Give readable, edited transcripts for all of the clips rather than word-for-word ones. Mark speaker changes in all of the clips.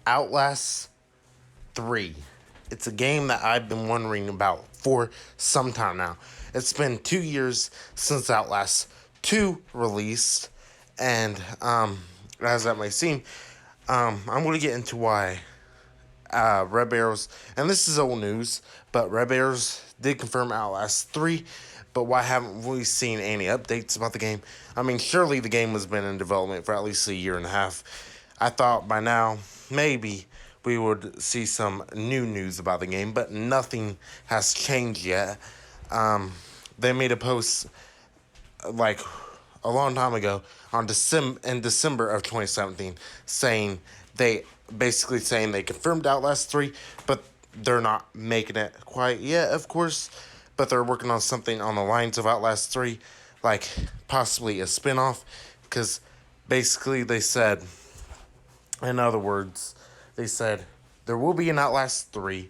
Speaker 1: Outlast 3. It's a game that I've been wondering about for some time now. It's been 2 years since Outlast 2 released, and as that may seem, I'm going to get into why Red Barrels, and this is old news, but Red Barrels did confirm Outlast 3, but why haven't we seen any updates about the game? I mean, surely the game has been in development for at least a year and a half. I thought by now, maybe we would see some new news about the game, but nothing has changed yet. They made a post like a long time ago in December of 2017 saying they confirmed Outlast 3, but they're not making it quite yet, of course, but they're working on something on the lines of Outlast 3, like possibly a spin-off, because basically they said, in other words, they said there will be an Outlast 3,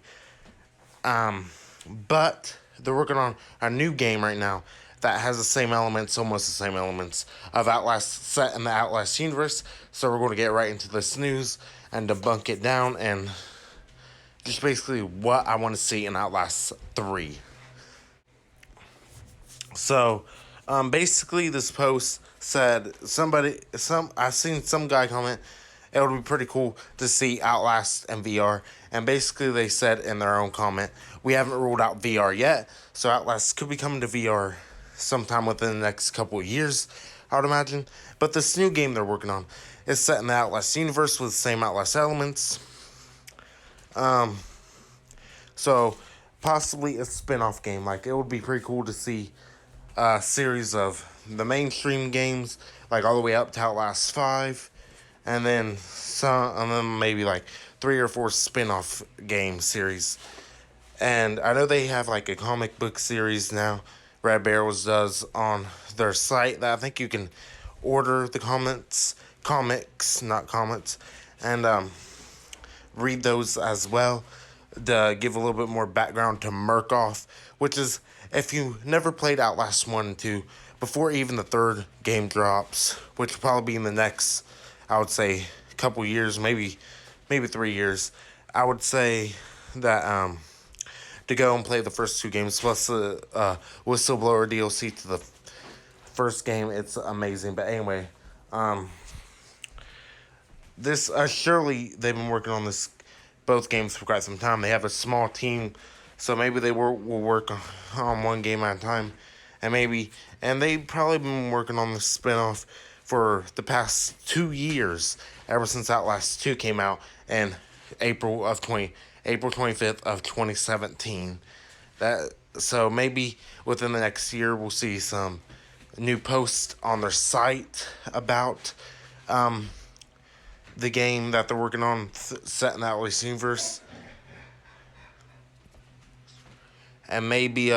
Speaker 1: but they're working on a new game right now that has the same elements, almost the same elements of Outlast set in the Outlast universe. So we're going to get right into this news and debunk it down and just basically what I want to see in Outlast 3. So, basically, this post said I seen some guy comment, it would be pretty cool to see Outlast and VR. And basically, they said in their own comment, we haven't ruled out VR yet, so Outlast could be coming to VR sometime within the next couple of years, I would imagine. But this new game they're working on is set in the Outlast universe with the same Outlast elements. So possibly a spin-off game. Like, it would be pretty cool to see a series of the mainstream games, like all the way up to Outlast 5, and then maybe like 3 or 4 spin-off game series. And I know they have like a comic book series now, Red Barrels does, on their site, that I think you can order the comics, not comments, and read those as well to give a little bit more background to Murkoff, which is, if you never played Outlast 1 and 2, before even the third game drops, which will probably be in the next, I would say, couple years, maybe 3 years, I would say that to go and play the first 2 games, plus the Whistleblower DLC to the first game, it's amazing. But anyway, this surely they've been working on both games for quite some time. They have a small team, so maybe they will work on one game at a time, and they've probably been working on the spinoff for the past 2 years, ever since Outlast 2 came out in April 25th of 2017. So maybe within the next year we'll see some new posts on their site about the game that they're working on set in the Outlast universe, and maybe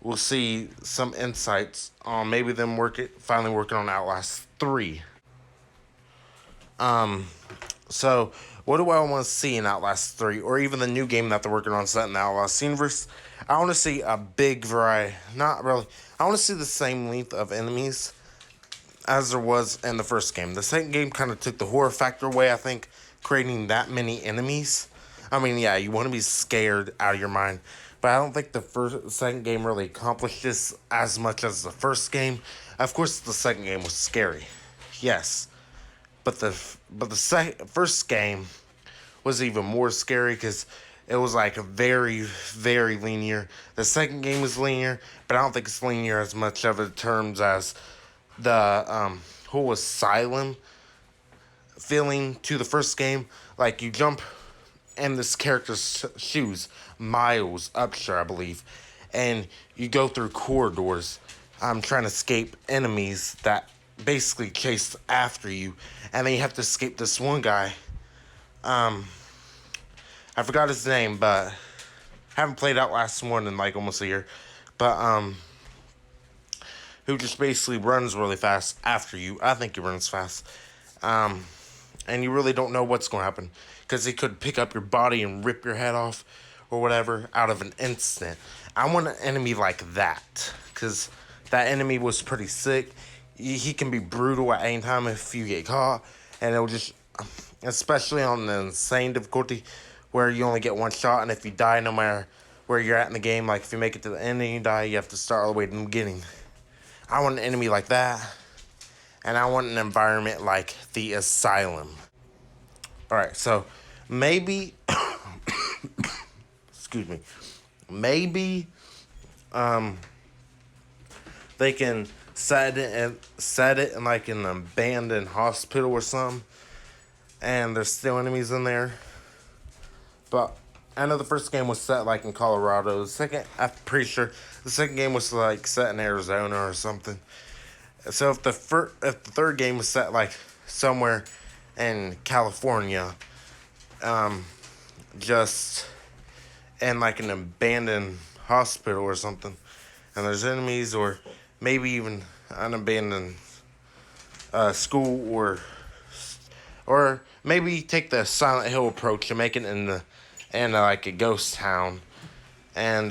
Speaker 1: we'll see some insights on maybe them finally working on Outlast 3. So what do I want to see in Outlast 3, or even the new game that they're working on set in the Outlast universe? I want to see a big variety. Not really. I want to see the same length of enemies as there was in the first game. The second game kind of took the horror factor away, I think, creating that many enemies. I mean, yeah, you want to be scared out of your mind, but I don't think the second game really accomplished this as much as the first game. Of course, the second game was scary, yes, but the first game was even more scary because it was like very, very linear. The second game was linear, but I don't think it's linear as much of in terms as the whole asylum feeling to the first game. Like, you jump in this character's shoes, Miles Upshur, I believe, and you go through corridors trying to escape enemies that basically chase after you, and then you have to escape this one guy. I forgot his name, but haven't played Outlast 1 in like almost a year, but who just basically runs really fast after you. I think he runs fast. And you really don't know what's going to happen, because he could pick up your body and rip your head off or whatever out of an instant. I want an enemy like that, because that enemy was pretty sick. He can be brutal at any time if you get caught, and it'll just especially on the insane difficulty, where you only get one shot, and if you die, no matter where you're at in the game, like if you make it to the end and you die, you have to start all the way from the beginning. I want an enemy like that, and I want an environment like the Asylum. Alright, so maybe, excuse me, maybe they can set it in like an abandoned hospital or something, and there's still enemies in there. But I know the first game was set like in Colorado. The second, I'm pretty sure the second game was like set in Arizona or something. So if the third game was set like somewhere in California, just in like an abandoned hospital or something, and there's enemies, or maybe even an abandoned school, or maybe take the Silent Hill approach and make it in like a ghost town, and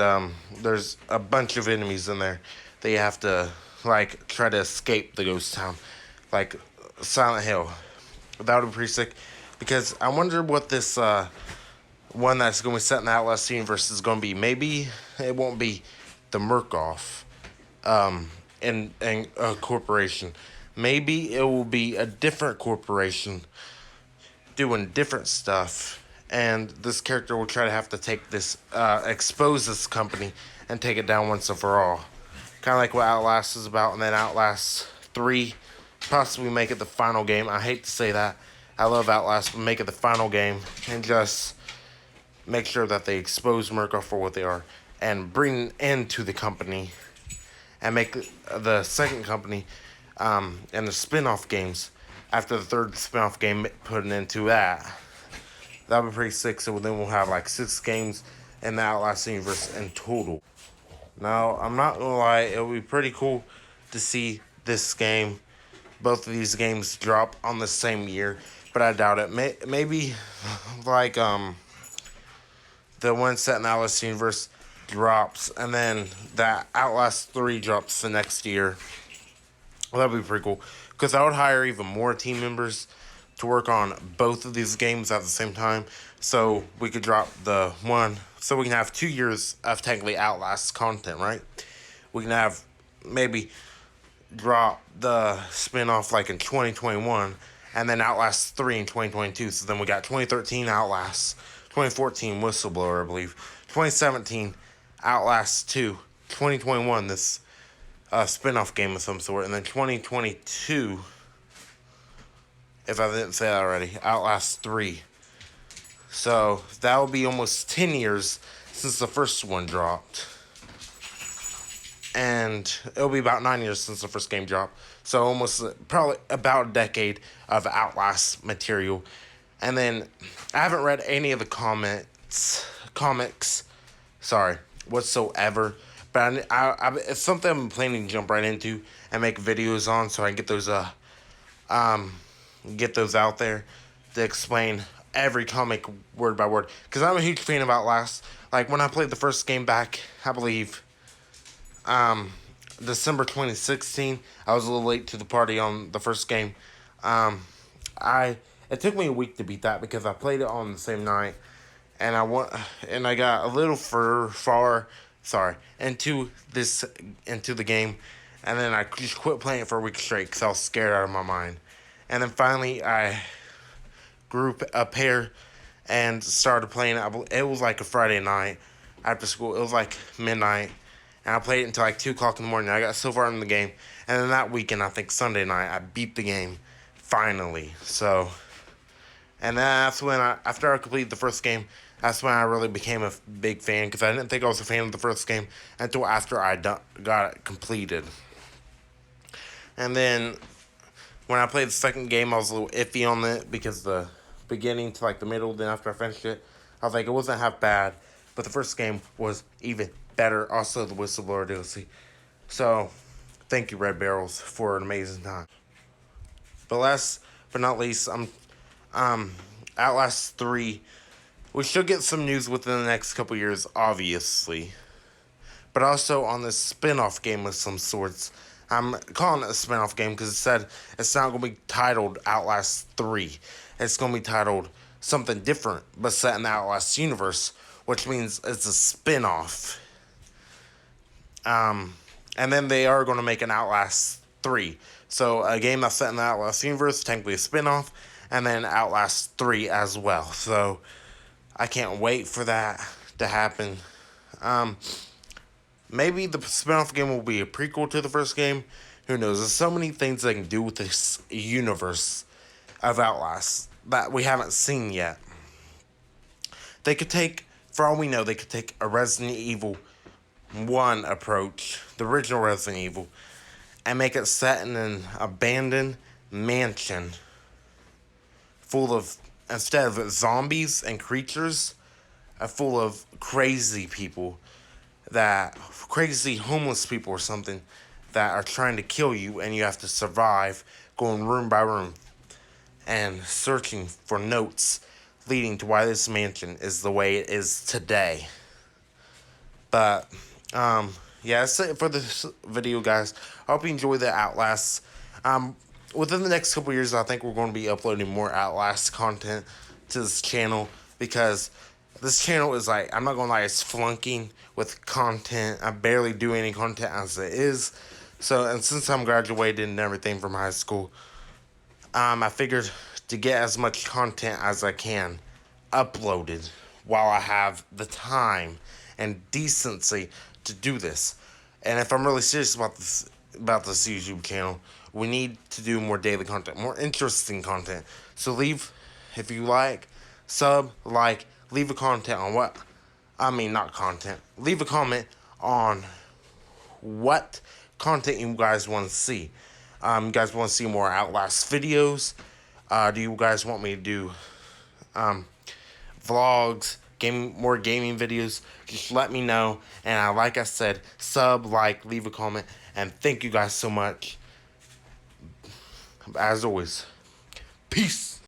Speaker 1: there's a bunch of enemies in there that you have to like try to escape the ghost town, like Silent Hill. That would be pretty sick, because I wonder what this one that's going to be set in the Outlast universe is going to be. Maybe it won't be the Murkoff in a corporation. Maybe it will be a different corporation doing different stuff, and this character will try to have to take this, expose this company and take it down once and for all. Kind of like what Outlast is about, and then Outlast 3 possibly make it the final game. I hate to say that. I love Outlast, but make it the final game and just make sure that they expose Murkoff for what they are and bring an end to the company, and make the second company and the spin-off games after the third spin-off game put an end to that. That would be pretty sick. So then we'll have like 6 games in the Outlast universe in total. Now, I'm not gonna lie, it would be pretty cool to see this game, both of these games drop on the same year, but I doubt it. Maybe like the one set in the Outlast universe drops, and then that Outlast 3 drops the next year. Well, that'd be pretty cool, because I would hire even more team members to work on both of these games at the same time, so we could drop the one, so we can have 2 years of technically Outlast content, right? We can have maybe drop the spin-off like in 2021, and then Outlast 3 in 2022, so then we got 2013 Outlast, 2014 Whistleblower, I believe, 2017 Outlast 2, 2021 this spin-off game of some sort, and then 2022, if I didn't say that already, Outlast 3. So that will be almost 10 years since the first one dropped, and it'll be about 9 years since the first game dropped. So almost probably about a decade of Outlast material. And then I haven't read any of the comics, whatsoever. But it's something I'm planning to jump right into and make videos on, so I can get those out there to explain every comic word by word. Because I'm a huge fan of Outlast. Like when I played the first game back, I believe, December 2016. I was a little late to the party on the first game. It took me a week to beat that because I played it on the same night, and I got a little far into the game, and then I just quit playing it for a week straight because I was scared out of my mind. And then finally I grew a pair and started playing it. It was like a Friday night after school. It was like midnight, and I played it until like 2 o'clock in the morning. I got so far in the game, and then that weekend, I think Sunday night, I beat the game finally. So, and that's when after I completed the first game, that's when I really became a big fan, because I didn't think I was a fan of the first game until after I got it completed. And then when I played the second game, I was a little iffy on it, because the beginning to like the middle, then after I finished it, I was like, it wasn't half bad, but the first game was even better. Also, the Whistleblower DLC. So, thank you, Red Barrels, for an amazing time. But last but not least, Outlast 3. We should get some news within the next couple years, obviously. But also on this spin-off game of some sorts I'm calling it a spin-off game because it said it's not going to be titled Outlast 3. It's going to be titled something different, but set in the Outlast universe, which means it's a spin-off. And then they are going to make an Outlast 3. So a game that's set in the Outlast universe, technically a spin-off, and then Outlast 3 as well. So I can't wait for that to happen. Maybe the spin-off game will be a prequel to the first game. Who knows? There's so many things they can do with this universe of Outlast that we haven't seen yet. They could take, for all we know, they could take a Resident Evil 1 approach, the original Resident Evil, and make it set in an abandoned mansion full of, instead of zombies and creatures, full of crazy people, crazy homeless people or something that are trying to kill you, and you have to survive going room by room and searching for notes leading to why this mansion is the way it is today. But yeah, that's it for this video, guys. I hope you enjoy the Outlast. Within the next couple years, I think we're going to be uploading more Outlast content to this channel, because this channel is, like, I'm not going to lie, it's flunking with content. I barely do any content as it is. So, and since I'm graduated and everything from high school, I figured to get as much content as I can uploaded while I have the time and decency to do this. And if I'm really serious about this YouTube channel, we need to do more daily content, more interesting content. So leave, if you like, sub, like, leave a content on what, I mean, not content, leave a comment on what content you guys want to see. You guys want to see more Outlast videos? Do you guys want me to do vlogs, more gaming videos? Just let me know. And like I said, sub, like, leave a comment, and thank you guys so much. As always, peace.